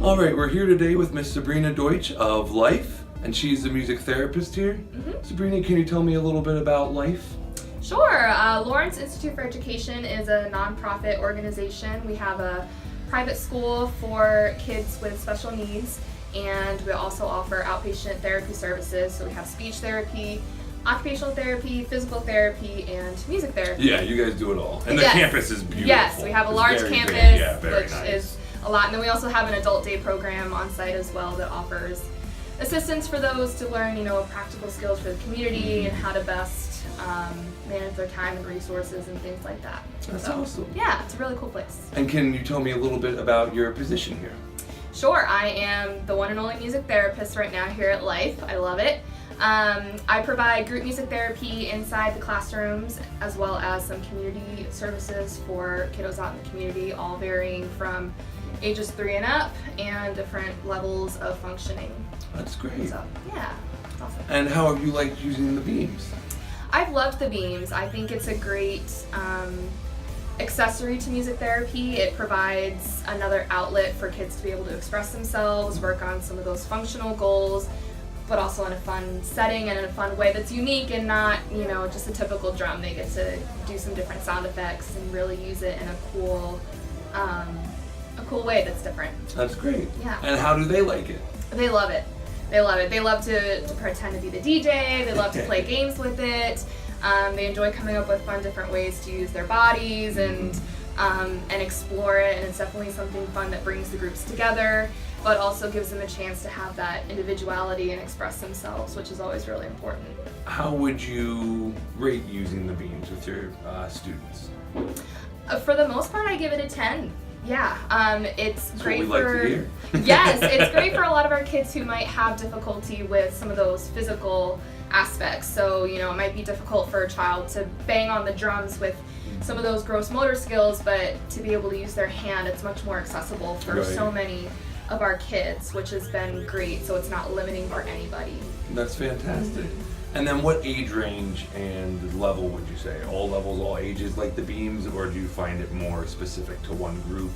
All right, we're here today with Miss Sabrina Deutsch of L.I.F.E, and she's the music therapist here. Sabrina, can you tell me a little bit about L.I.F.E? Sure. Lawrence Institute for Education is a nonprofit organization. We have a private school for kids with special needs, and we also offer outpatient therapy services. So we have speech therapy, occupational therapy, physical therapy, and music therapy. Yeah, you guys do it all. And the Yes. campus is beautiful. Yes, we have a large very campus, big. Yeah, very which nice. is a lot. And then we also have an adult day program on site as well that offers assistance for those to learn, practical skills for the community and how to best manage their time and resources and things like that. That's So, awesome. Yeah, it's a really cool place. And can you tell me a little bit about your position here? Sure, I am the one and only music therapist right now here at L.I.F.E. I love it. I provide group music therapy inside the classrooms as well as some community services for kiddos out in the community, all varying from ages 3 and up and different levels of functioning. That's great. So, yeah, it's awesome. And how have you liked using the Beamz? I've loved the Beamz. I think it's a great accessory to music therapy. It provides another outlet for kids to be able to express themselves, work on some of those functional goals, but also in a fun setting and in a fun way that's unique and not, just a typical drum. They get to do some different sound effects and really use it in a cool way that's different. That's great. Yeah. And how do they like it? They love it. They love it. They love to pretend to be the DJ. They love to play games with it. They enjoy coming up with fun different ways to use their bodies and explore it. And it's definitely something fun that brings the groups together, but also gives them a chance to have that individuality and express themselves, which is always really important. How would you rate using the Beamz with your students? For the most part, I give it a 10. Yeah, it's That's great what we for. like to hear. Yes, it's great for a lot of our kids who might have difficulty with some of those physical aspects. So, it might be difficult for a child to bang on the drums with some of those gross motor skills, but to be able to use their hand, it's much more accessible for Right. so many of our kids, which has been great. So it's not limiting for anybody. That's fantastic. And then what age range and level would you say? All levels, all ages like the Beamz, or do you find it more specific to one group?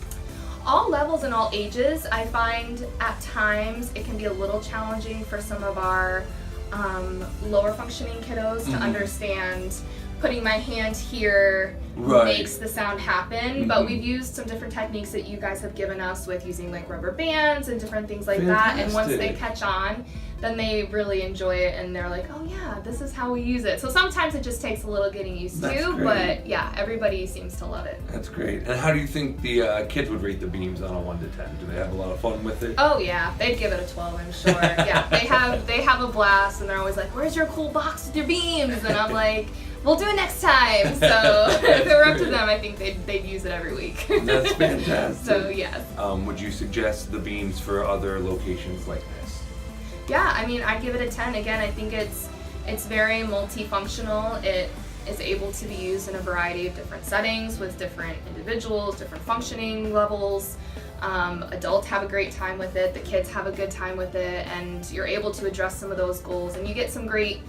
All levels and all ages. I find at times it can be a little challenging for some of our lower functioning kiddos to understand putting my hand here makes the sound happen, but we've used some different techniques that you guys have given us with using like rubber bands and different things like that, and once they catch on, then they really enjoy it and they're like, oh yeah, this is how we use it. So sometimes it just takes a little getting used to, but yeah, everybody seems to love it. That's great. And how do you think the kids would rate the Beamz on a 1 to 10? Do they have a lot of fun with it? Oh yeah, they'd give it a 12, I'm sure. Yeah, they have a blast, and they're always like, where's your cool box with your Beamz? And I'm like, we'll do it next time. So if it were up to them, I think they'd use it every week. That's fantastic. So yes. Would you suggest the Beamz for other locations like this? Yeah, I mean, I'd give it a 10. Again, I think it's very multifunctional. It is able to be used in a variety of different settings with different individuals, different functioning levels. Adults have a great time with it. The kids have a good time with it, and you're able to address some of those goals. And you get some great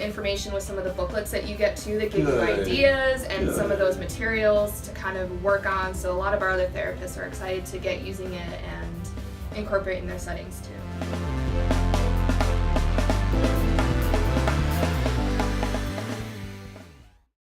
information with some of the booklets that you get too that give you ideas and some of those materials to kind of work on. So a lot of our other therapists are excited to get using it and incorporate in their settings too.